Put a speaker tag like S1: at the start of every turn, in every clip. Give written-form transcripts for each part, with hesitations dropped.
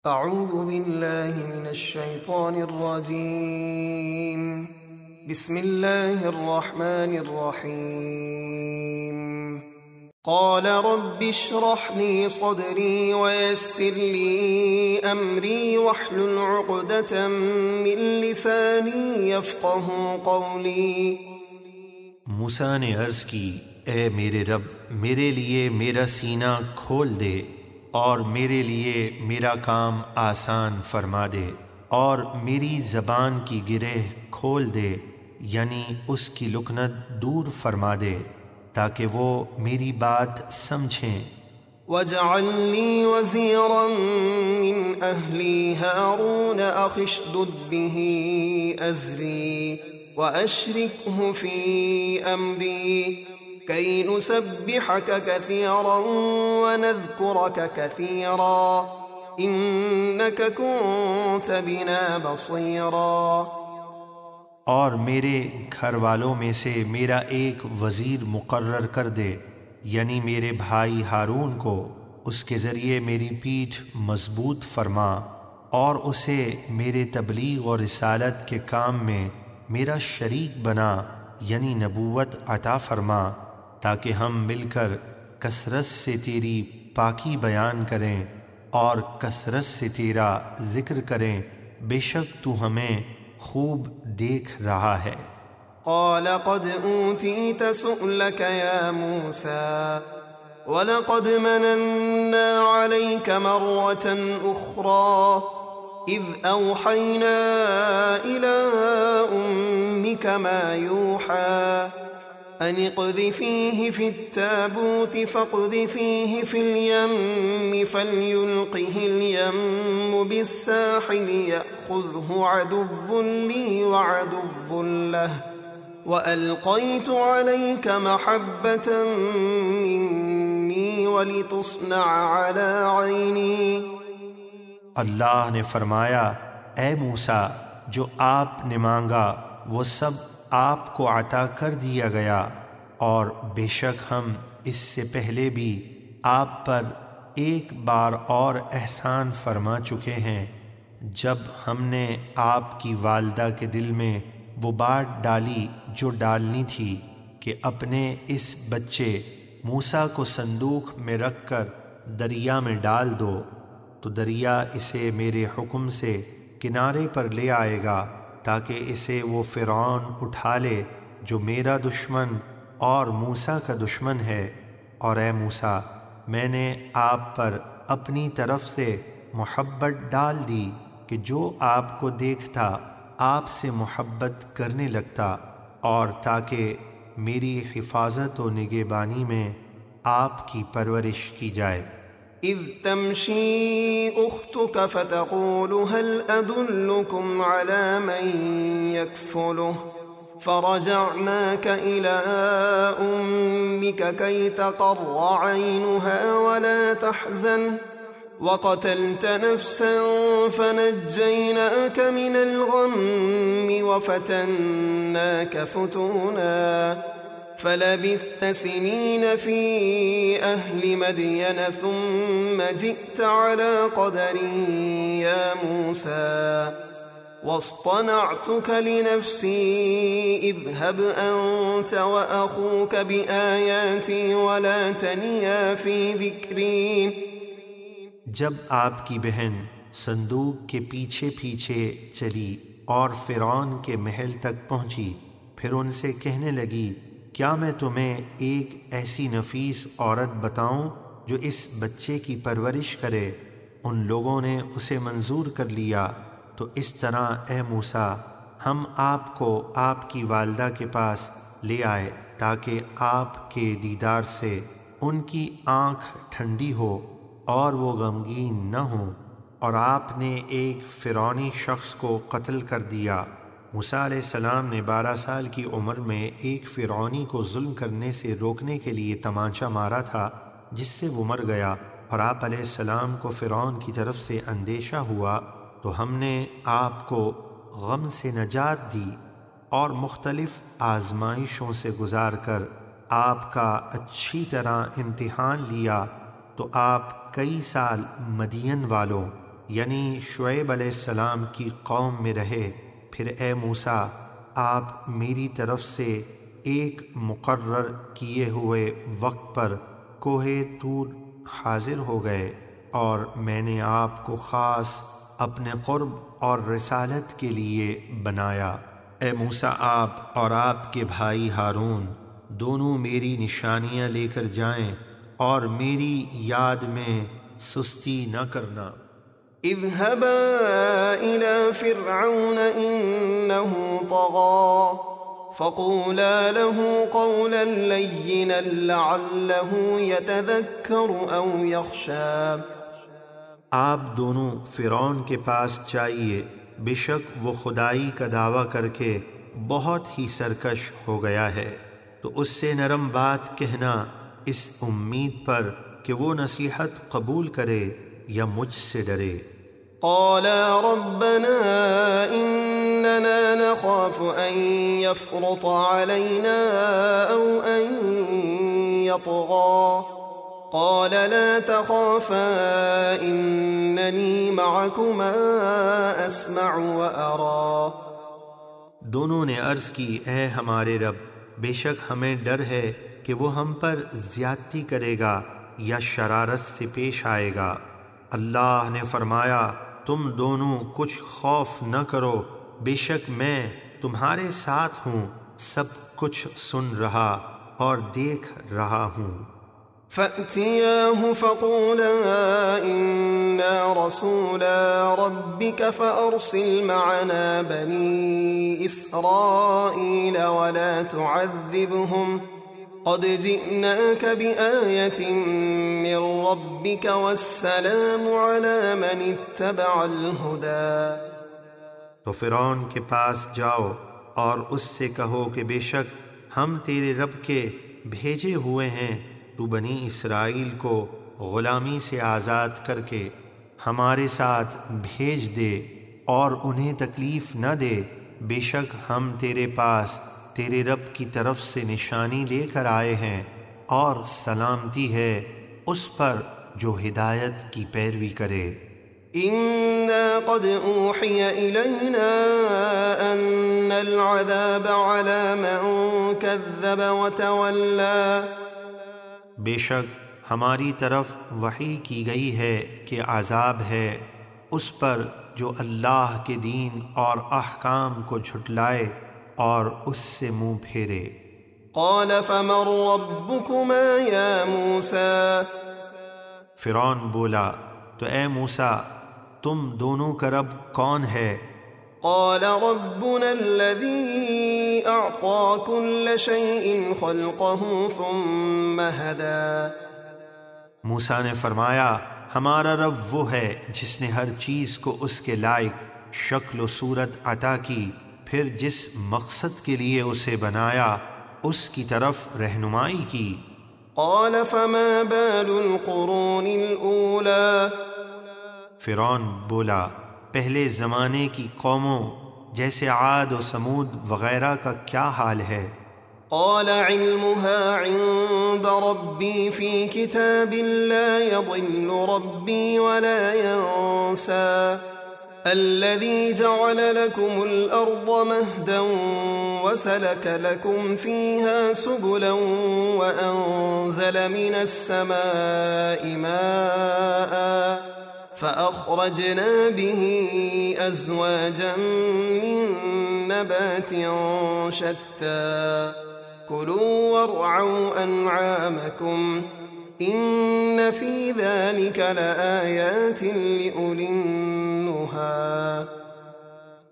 S1: أعوذ بالله من الشيطان الرجيم. بسم الله الرحمن الرحيم. قال رب اشرح لي صدري ويسر لي أمري واحلل عقدة من لساني يفقه قولي۔
S2: موسیٰ نے عرض کی، اے میرے رب، میرے لیے میرا سینہ کھول دے اور میرے لیے میرا کام آسان فرما دے، اور میری زبان کی گرہ کھول دے، یعنی اس کی لکنت دور فرما دے تاکہ وہ میری بات سمجھیں۔
S1: واجعل لي وزيرا من أهلي هارون أخي اشدد به أزري وأشركه في أمري كي نسبحك كثيرا ونذكرك كثيرا إنك كنت بنا بصيرا۔
S2: اور میرے گھر والوں میں سے میرا ایک وزیر مقرر کر دے، یعنی میرے بھائی ہارون کو، اس کے ذریعے میری پیٹھ مضبوط فرما، اور اسے میرے تبلیغ اور رسالت کے کام میں میرا شریک بنا، یعنی نبوت عطا فرما، تاکہ ہم مل کر کثرت سے تیری پاکی بیان کریں اور کثرت سے تیرا ذکر کریں، بے شک تو ہمیں خوب دیکھ رہا ہے۔
S1: قال قد أوتيت سؤلك يا موسى ولقد مننا عليك مرة أخرى إذ أوحينا إلى أمك ما يوحى أن اقذفيه في التابوت فاقذفيه في اليم فليلقه اليم بالساحل يأخذه عدو لي وعدو له وألقيت عليك محبة مني ولتصنع على عيني۔
S2: اللہ نے فرمایا، اے موسیٰ، جو آپ نے مانگا وہ سب آپ کو عطا کر دیا گیا، اور بے شک ہم اس سے پہلے بھی آپ پر ایک بار اور احسان فرما چکے ہیں، جب ہم نے آپ کی والدہ کے دل میں وہ بات ڈالی جو ڈالنی تھی کہ اپنے اس بچے موسیٰ کو صندوق میں رکھ کر دریا میں ڈال دو، تو دریا اسے میرے حکم سے کنارے پر لے آئے گا تاکہ اسے وہ فرعون اٹھا لے جو میرا دشمن اور موسیٰ کا دشمن ہے۔ اور اے موسیٰ، میں نے آپ پر اپنی طرف سے محبت ڈال دی کہ جو آپ کو دیکھتا آپ سے محبت کرنے لگتا، اور تاکہ میری حفاظت و نگہبانی میں آپ کی پرورش کی جائے۔
S1: إذ تمشي أختك فتقول هل أدلكم على من يكفله فرجعناك إلى أمك كي تقر عينها ولا تحزن وقتلت نفسا فنجيناك من الغم وفتناك فتونا فلبثت سنين في أهل مدين ثم جئت على قدر يا موسى واصطنعتك لنفسي اذهب أنت وأخوك بآياتي ولا تنيا في ذكري۔
S2: جب آپ کی بہن صندوق کے پیچھے پیچھے چلی اور فرعون کے محل تک پہنچی، پھر ان سے کہنے لگی، کیا میں تمہیں ایک ایسی نفیس عورت بتاؤں جو اس بچے کی پرورش کرے؟ ان لوگوں نے اسے منظور کر لیا۔ تو اس طرح اے موسیٰ، ہم آپ کو آپ کی والدہ کے پاس لے آئے تاکہ آپ کے دیدار سے ان کی آنکھ ٹھنڈی ہو اور وہ غمگین نہ ہوں، اور آپ نے ایک فرعونی شخص کو قتل کر دیا۔ موسیٰ علیہ السلام نے 12 سال کی عمر میں ایک فرعونی کو ظلم کرنے سے روکنے کے لیے تمانچہ مارا تھا، جس سے وہ مر گیا، اور آپ علیہ السلام کو فرعون کی طرف سے اندیشہ ہوا تو ہم نے آپ کو غم سے نجات دی اور مختلف آزمائشوں سے گزار کر آپ کا اچھی طرح امتحان لیا، تو آپ کئی سال مدین والوں یعنی شعیب علیہ السلام کی قوم میں رہے، پھر اے موسیٰ آپ میری طرف سے ایک مقرر کیے ہوئے وقت پر کوہ طور حاضر ہو گئے، اور میں نے آپ کو خاص اپنے قرب اور رسالت کے لیے بنایا۔ اے موسیٰ آپ اور آپ کے بھائی ہارون دونوں میری نشانیاں لے کر جائیں اور میری یاد میں سستی نہ کرنا۔
S1: اذهبا إلى فرعون إنه طغى فقولا له قولا لينا لعله يتذكر أو يخشى۔
S2: آپ دونوں فرعون کے پاس جائیے، بے شک وہ خدائی کا دعویٰ کر کے بہت ہی سرکش ہو گیا ہے، تو اس سے نرم بات کہنا اس امید پر کہ وہ نصیحت قبول کرے یا مجھ سے ڈرے۔
S1: قالا ربنا إننا نخاف أن يفرط علينا أو أن يطغى قال لا تخافا إنني معكما أسمع وأرى۔
S2: دونوں نے عرض کی اے ہمارے رب، بے شک ہمیں ڈر ہے کہ وہ ہم پر زیادتی کرے گا یا شرارت سے پیش آئے گا۔ اللہ نے فرمایا تم دونوں کچھ خوف نہ کرو، بے شک میں تمہارے ساتھ ہوں، سب کچھ سن رہا اور دیکھ رہا ہوں۔
S1: فَأْتِيَاهُ فَقُولَا إِنَّا رَسُولَا رَبِّكَ فَأَرْسِلْ مَعَنَا بَنِي إِسْرَائِيلَ وَلَا تُعَذِّبْهُمْ قَدْ جِئْنَاكَ بِآيَةٍ مِّن رَّبِّكَ وَالسَّلَامُ عَلَىٰ مَنِ اتَّبَعَ الْهُدَىٰ۔
S2: تو فرعون کے پاس جاؤ اور اس سے کہو کہ بے شک ہم تیرے رب کے بھیجے ہوئے ہیں، تو بنی اسرائیل کو غلامی سے آزاد کر کے ہمارے ساتھ بھیج دے اور انہیں تکلیف نہ دے، بے شک ہم تیرے پاس تیرے رب کی طرف سے نشانی لے کر آئے ہیں، اور سلامتی ہے اس پر جو ہدایت کی پیروی کرے۔
S1: إِنَّا قَدْ أُوحِيَ إِلَيْنَا أَنَّ الْعَذَابَ عَلَىٰ مَن كَذَّبَ وَتَوَلَّىٰ۔
S2: بے شک ہماری طرف وحی کی گئی ہے کہ عذاب ہے اس پر جو اللہ کے دین اور احکام کو جھٹلائے اور اس سے منہ پھیرے۔
S1: قال فمن ربكما يا موسى؟
S2: فرعون بولا تو اے موسیٰ تم دونوں کا رب کون ہے؟
S1: قال ربنا الذي أعطى كل شيء خلقه ثم هدى۔
S2: موسیٰ نے فرمایا ہمارا رب وہ ہے جس نے ہر چیز کو اس کے لائق شکل و صورت عطا کی، پھر جس مقصد کے لیے اسے بنایا اس کی طرف رہنمائی کی۔
S1: قال فما بال القرون الأولى؟
S2: فرعون بولا پہلے زمانے کی قوموں جیسے عاد و سمود وغیرہ کا کیا حال ہے؟
S1: قال علمها عند ربي في كتاب لا يضل ربي ولا ينسى الذي جعل لكم الأرض مهدا وسلك لكم فيها سبلا وأنزل من السماء ماء فأخرجنا به أزواجا من نبات شتى كلوا وارعوا أنعامكم إن في ذلك لآيات لأولي النهى۔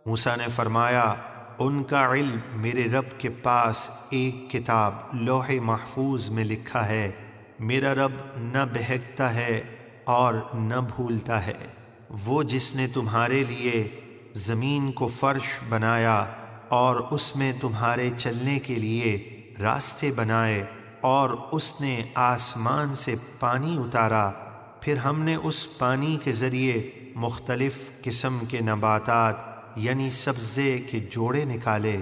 S2: موسیٰ نے فرمایا ان کا علم میرے رب کے پاس ایک کتاب لوح محفوظ میں لکھا ہے، میرا رب نہ بہکتا ہے اور نہ بھولتا ہے، وہ جس نے تمہارے لیے زمین کو فرش بنایا اور اس میں تمہارے چلنے کے لیے راستے بنائے، اور اس نے آسمان سے پانی اتارا، پھر ہم نے اس پانی کے ذریعے مختلف قسم کے نباتات یعنی سبزے کے جوڑے نکالے،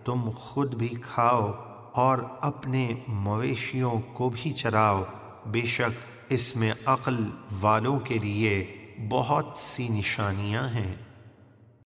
S2: تم خود بھی کھاؤ اور اپنے مویشیوں کو بھی چراؤ، بے شک اس میں عقل والوں کے لیے بہت سی نشانیاں ہیں۔